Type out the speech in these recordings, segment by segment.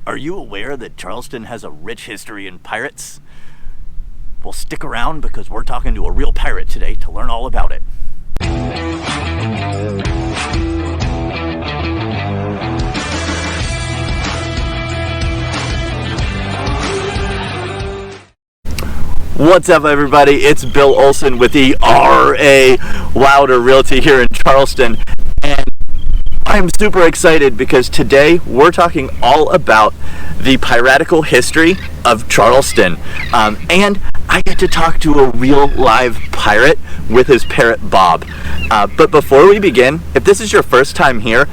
Are you aware that Charleston has a rich history in pirates? Well, stick around because we're talking to a real pirate today to learn all about it. What's up, everybody? It's Bill Olson with the R.A. Wilder Realty here in Charleston, and I'm super excited because today we're talking all about the piratical history of Charleston, and I get to talk to a real live pirate with his parrot Bob. But before we begin, if this is your first time here,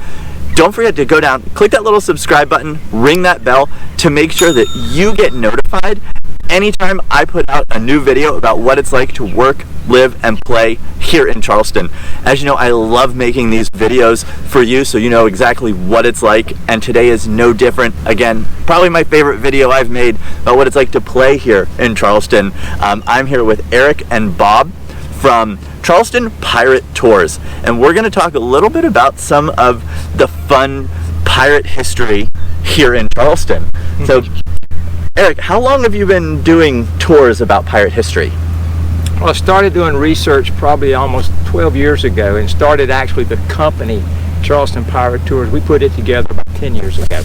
don't forget to go down, click that little subscribe button, ring that bell to make sure that you get notified anytime I put out a new video about what it's like to work, live, and play here in Charleston. As you know, I love making these videos for you so you know exactly what it's like, and today is no different. Again, probably my favorite video I've made about what it's like to play here in Charleston. I'm here with Eric and Bob from Charleston Pirate Tours, and we're going to talk a little bit about some of the fun pirate history here in Charleston. So, Eric, how long have you been doing tours about pirate history? Well, I started doing research probably almost 12 years ago and started actually the company, Charleston Pirate Tours. We put it together about 10 years ago.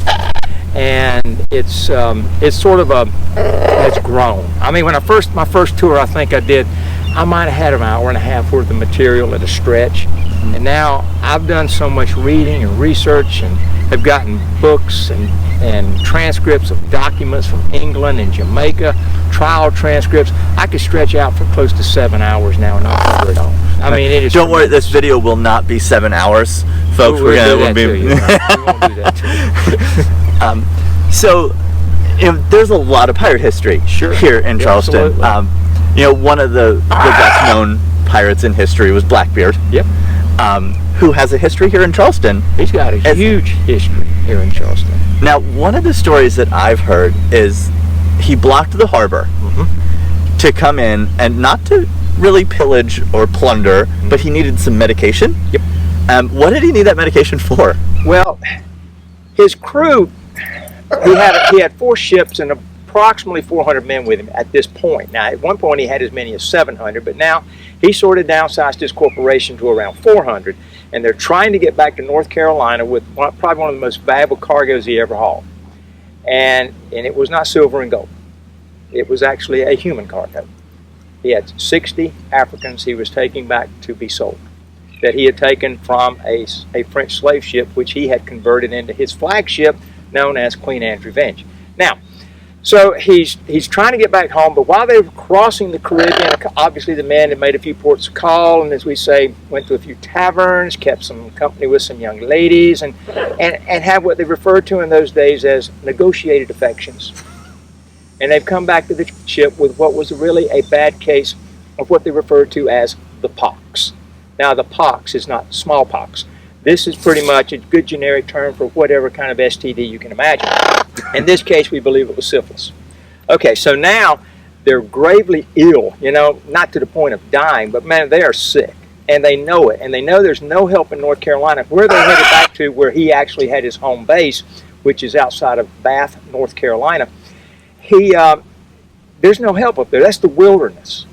And it's sort of it's grown. I mean, when my first tour I think I did, I might have had an hour and a half worth of material at a stretch. And now I've done so much reading and research and have gotten books and transcripts of documents from England and Jamaica, trial transcripts. I could stretch out for close to 7 hours now and not cover it all. I mean, it is. Don't worry, this video will not be 7 hours, folks. We won't do that to you. So, there's a lot of pirate history here in Charleston. One of the best known pirates in history was Blackbeard. Yep. Who has a history here in Charleston. He's got a huge history here in Charleston. Now, one of the stories that I've heard is he blocked the harbor to come in, and not to really pillage or plunder, but he needed some medication. Yep. What did he need that medication for? Well, his crew, he had 4 ships and approximately 400 men with him at this point. Now, at one point he had as many as 700, but now he sort of downsized his corporation to around 400, and they're trying to get back to North Carolina with probably one of the most valuable cargoes he ever hauled. And it was not silver and gold. It was actually a human cargo. He had 60 Africans he was taking back to be sold, that he had taken from a French slave ship, which he had converted into his flagship, known as Queen Anne's Revenge. Now, so he's trying to get back home, but while they were crossing the Caribbean, obviously the men had made a few ports of call, and as we say, went to a few taverns, kept some company with some young ladies, and had what they referred to in those days as negotiated affections. And they've come back to the ship with what was really a bad case of what they referred to as the pox. Now, the pox is not smallpox. This is pretty much a good generic term for whatever kind of STD you can imagine. In this case, we believe it was syphilis. Okay, so now they're gravely ill, not to the point of dying, but man, they are sick, and they know it, and they know there's no help in North Carolina. Where they headed back to, where he actually had his home base, which is outside of Bath, North Carolina, there's no help up there. That's the wilderness.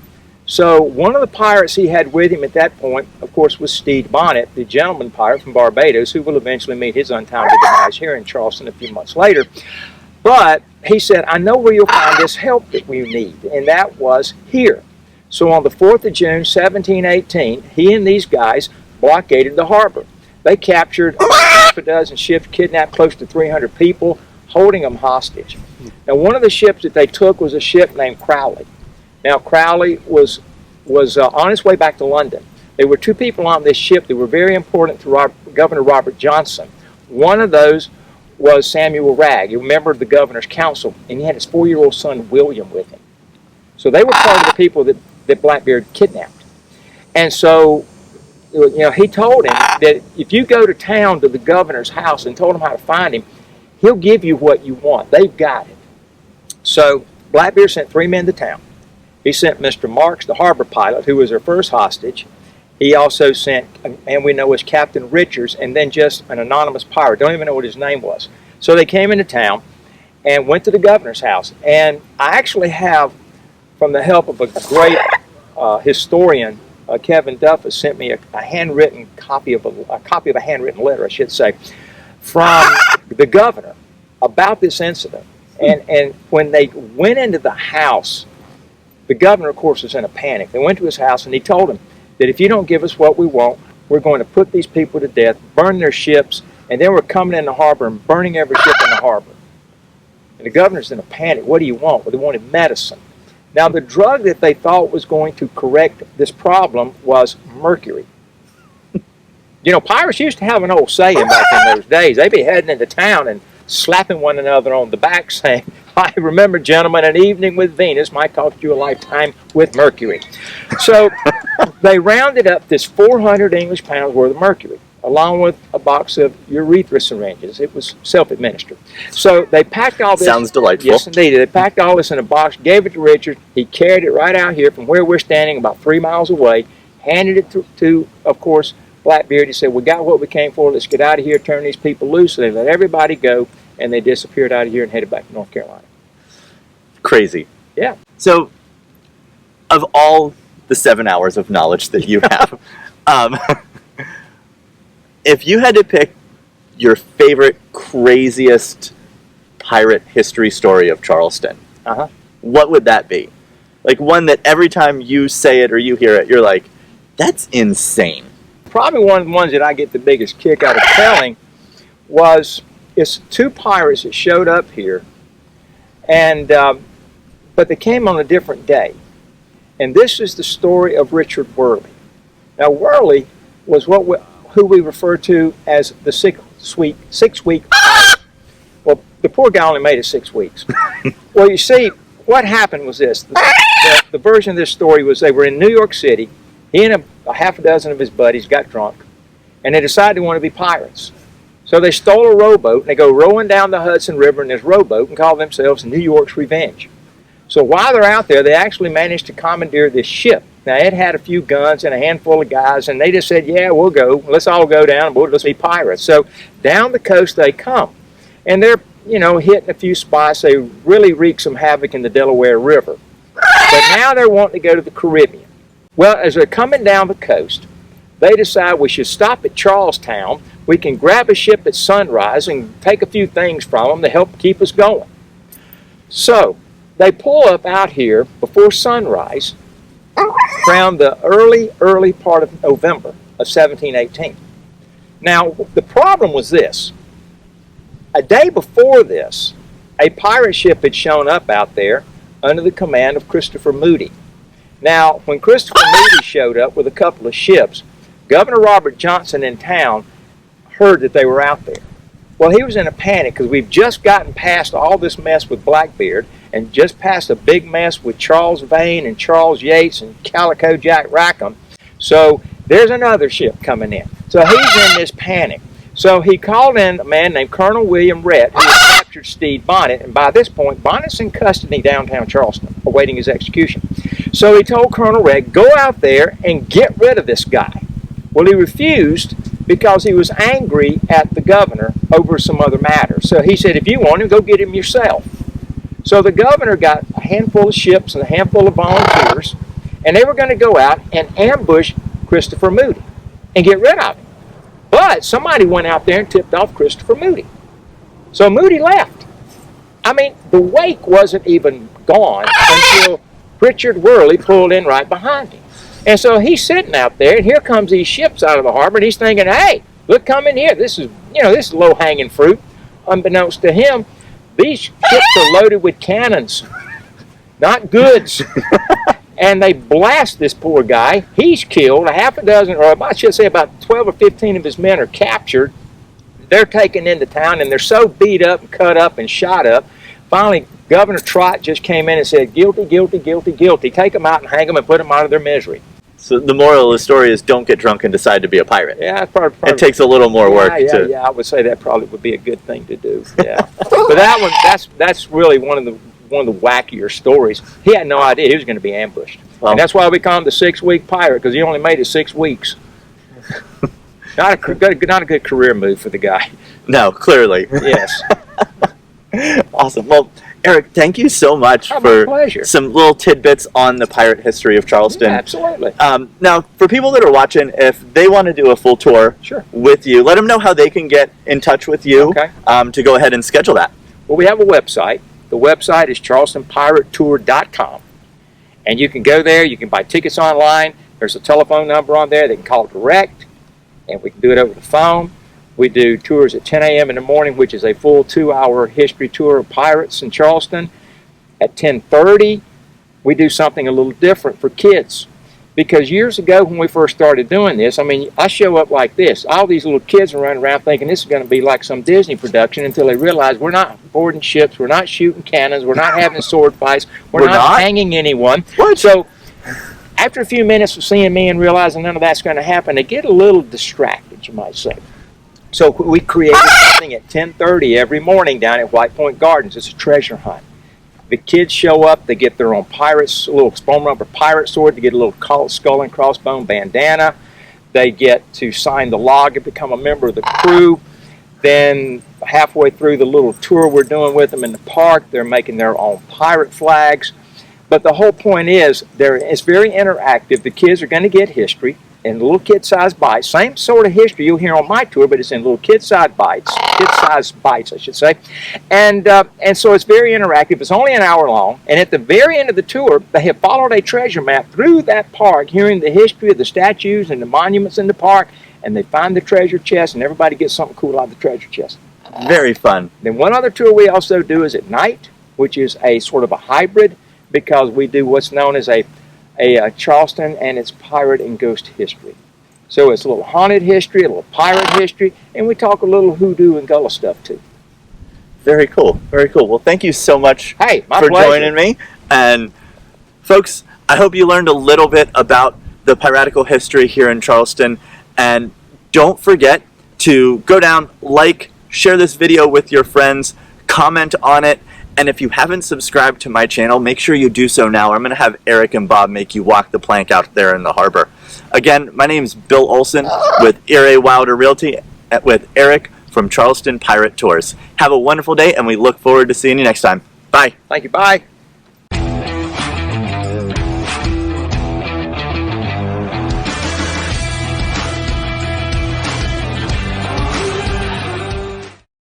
So one of the pirates he had with him at that point, of course, was Stede Bonnet, the gentleman pirate from Barbados, who will eventually meet his untimely demise here in Charleston a few months later. But he said, I know where you'll find this help that we need, and that was here. So on the 4th of June, 1718, he and these guys blockaded the harbor. They captured half a dozen ships, kidnapped close to 300 people, holding them hostage. Now, one of the ships that they took was a ship named Crowley. Now, Crowley was on his way back to London. There were 2 people on this ship that were very important to Governor Robert Johnson. One of those was Samuel Wragg, a member of the governor's council, and he had his 4-year-old son William with him. So they were part of the people that Blackbeard kidnapped. And so, he told him that if you go to town to the governor's house and told him how to find him, he'll give you what you want. They've got it. So Blackbeard sent 3 men to town. He sent Mr. Marks, the harbor pilot, who was their first hostage. He also sent a man we know as Captain Richards, and then just an anonymous pirate. Don't even know what his name was. So they came into town, and went to the governor's house. And I actually have, from the help of a great historian, Kevin Duff, has sent me a handwritten copy of a handwritten letter, I should say, from the governor about this incident. And when they went into the house, the governor, of course, was in a panic. They went to his house and he told them that if you don't give us what we want, we're going to put these people to death, burn their ships, and then we're coming in the harbor and burning every ship in the harbor. And the governor's in a panic. What do you want? Well, they wanted medicine. Now, the drug that they thought was going to correct this problem was mercury. You know, pirates used to have an old saying back in those days. They'd be heading into town and slapping one another on the back saying, I remember, gentlemen, an evening with Venus might cost you a lifetime with mercury. So they rounded up this 400 English pounds worth of mercury, along with a box of urethra syringes. It was self-administered. So they packed all this. Sounds delightful. Yes, indeed. They packed all this in a box, gave it to Richard. He carried it right out here from where we're standing, about 3 miles away, handed it to of course, Blackbeard. He said, we got what we came for. Let's get out of here, turn these people loose. So they let everybody go, and they disappeared out of here and headed back to North Carolina. Crazy. Yeah. So, of all the 7 hours of knowledge that you have, if you had to pick your favorite, craziest pirate history story of Charleston, what would that be? Like one that every time you say it or you hear it, you're like, that's insane. Probably one of the ones that I get the biggest kick out of telling was, it's two pirates that showed up here, and but they came on a different day. And this is the story of Richard Worley. Now, Worley was who we refer to as the six-week pirate. Well, the poor guy only made it 6 weeks. Well, you see, what happened was this. The version of this story was they were in New York City. He and a half a dozen of his buddies got drunk, and they decided they wanted to be pirates. So they stole a rowboat, and they go rowing down the Hudson River in this rowboat and call themselves New York's Revenge. So while they're out there, they actually managed to commandeer this ship. Now, it had a few guns and a handful of guys, and they just said, yeah, we'll go. Let's all go down, and let's be pirates. So down the coast they come, and they're, hitting a few spots. They really wreak some havoc in the Delaware River. But now they're wanting to go to the Caribbean. Well, as they're coming down the coast, they decide we should stop at Charlestown. We can grab a ship at sunrise and take a few things from them to help keep us going. So they pull up out here before sunrise around the early part of November of 1718. Now, the problem was this. A day before this, a pirate ship had shown up out there under the command of Christopher Moody. Now, when Christopher Moody showed up with a couple of ships, Governor Robert Johnson in town heard that they were out there. Well, he was in a panic because we've just gotten past all this mess with Blackbeard and just past a big mess with Charles Vane and Charles Yates and Calico Jack Rackham. So there's another ship coming in. So he's in this panic. So he called in a man named Colonel William Rhett, who had captured Stede Bonnet, and by this point, Bonnet's in custody downtown Charleston, awaiting his execution. So he told Colonel Rhett, go out there and get rid of this guy. Well, he refused because he was angry at the governor over some other matter. So he said, if you want him, go get him yourself. So the governor got a handful of ships and a handful of volunteers, and they were going to go out and ambush Christopher Moody and get rid of him. But somebody went out there and tipped off Christopher Moody. So Moody left. I mean, the wake wasn't even gone until Richard Worley pulled in right behind him. And so he's sitting out there, and here comes these ships out of the harbor, and he's thinking, hey, look, come in here. This is low-hanging fruit. Unbeknownst to him, these ships are loaded with cannons, not goods. And they blast this poor guy. He's killed. A half a dozen, or I should say about 12 or 15 of his men are captured. They're taken into town, and they're so beat up and cut up and shot up. Finally, Governor Trott just came in and said, guilty, guilty, guilty, guilty. Take them out and hang them and put them out of their misery. So the moral of the story is don't get drunk and decide to be a pirate. Yeah, it's probably it takes a little more work. Yeah, I would say that probably would be a good thing to do. Yeah, but that one, that's really one of the wackier stories. He had no idea he was going to be ambushed, and that's why we call him the 6-week pirate, because he only made it 6 weeks. Not a good career move for the guy. No, clearly. Yes. Awesome. Well, Eric, thank you so much Oh, my for pleasure. some little tidbits on the pirate history of Charleston. Yeah, absolutely. Now, for people that are watching, if they want to do a full tour Sure. with you, let them know how they can get in touch with you Okay. to go ahead and schedule that. Well, we have a website. The website is charlestonpiratetour.com. And you can go there. You can buy tickets online. There's a telephone number on there. They can call direct, and we can do it over the phone. We do tours at 10 a.m. in the morning, which is a full 2-hour history tour of pirates in Charleston. At 10:30, we do something a little different for kids. Because years ago when we first started doing this, I mean, I show up like this. All these little kids are running around thinking this is going to be like some Disney production until they realize we're not boarding ships, we're not shooting cannons, we're not having sword fights, we're not hanging anyone. What? So after a few minutes of seeing me and realizing none of that's going to happen, they get a little distracted, you might say. So we created something at 10:30 every morning down at White Point Gardens. It's a treasure hunt. The kids show up, they get their own pirates, a little foam rubber pirate sword, they get a little skull and crossbone bandana. They get to sign the log and become a member of the crew. Then halfway through the little tour we're doing with them in the park, they're making their own pirate flags. But the whole point is, it's very interactive. The kids are going to get history in little kid-sized bites. Same sort of history you'll hear on my tour, but it's in little kid-sized bites, I should say. And so it's very interactive. It's only an hour long. And at the very end of the tour, they have followed a treasure map through that park, hearing the history of the statues and the monuments in the park, and they find the treasure chest, and everybody gets something cool out of the treasure chest. Very fun. Then one other tour we also do is at night, which is a sort of a hybrid, because we do what's known as a Charleston and its pirate and ghost history. So it's a little haunted history, a little pirate history, and we talk a little hoodoo and gullah stuff too. Very cool. Very cool. Well, thank you so much Hey, my for pleasure. joining me. And folks, I hope you learned a little bit about the piratical history here in Charleston. And don't forget to go down, like, share this video with your friends, comment on it. And if you haven't subscribed to my channel, make sure you do so now. I'm going to have Eric and Bob make you walk the plank out there in the harbor. Again, my name is Bill Olson with Erie Wilder Realty with Eric from Charleston Pirate Tours. Have a wonderful day, and we look forward to seeing you next time. Bye. Thank you. Bye.